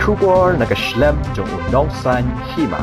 Kubor nakaslem jong Nong san Hima.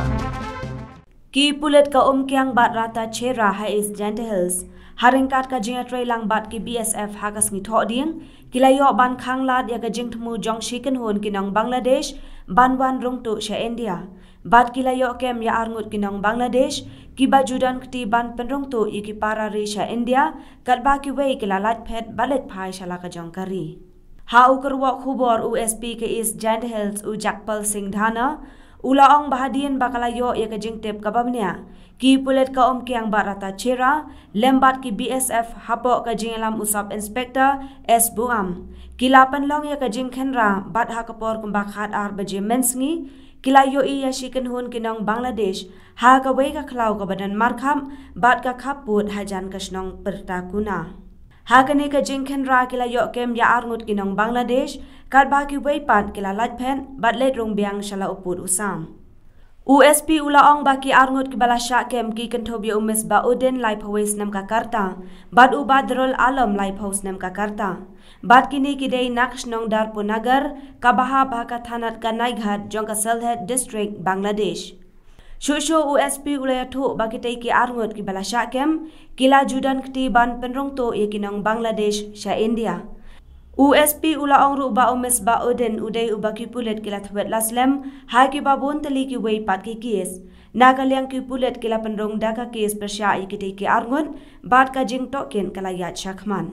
Ki Pulit ka kyang bat rata chera ha is Hills. Haringkat ka jinga tray lang bat ki BSF hakas ngi tho ding. Kilayo ban Khanglad ya ka jing temu jong shiken hon kinong Bangladesh. Ban wan Rung tu Shah India. Bat kilayo kem ya arngut kinong Bangladesh. Ki bajudan kti ban penrong tu iki para ri Shah India. Kat ba ki wei kilalat pet balet pai shala ka jong kari. Ha ukerwak khubor USP ke is Hills u Jakpal Singh Dhana. Ulaong bahadian bakalayo ya ka jingtip kabamnya. Ki Pulit ka kyang barata chera. Lembat ki BSF hapo ka jingelam usap inspektor S. Buam. Kilapan long ya ka jingkenra bat ha kapor kumbakhat ar baje mensngi. Kilayo iya shiken hun kinong Bangladesh. Ha ka wei ka klau ka badan markham. Bat ka kaput hajan kasnong pertakuna. Hakane ka jingken ra kila yo kem ya arngut kinong Bangladesh kat ba ki weipat kila latpen bat let rong biang shala uput usam. USP ulaong baki arngut ki balasya kem ki kentobya umis ba uden lai pawes nam kakarta bat u badrol alam lai paus nam kakarta bat kini kidei nakshnong darpunagar kabaha baka thanat ka naighat jong ka Selhet district Bangladesh. Shusho USP ulaya thu bakitay ki arngut ki balasya kem kila judan kti ban penrong to ye kinong Bangladesh Shah India. USP ulaong ruba umis ba uden uday ubaki Pulit kila thwet laslem ha ki babon tali ki wei pat ki kies. Nagalyang ki Pulit kila penrong daka kies persya ikitay ki arngut bat ka jing token kalayat syakman.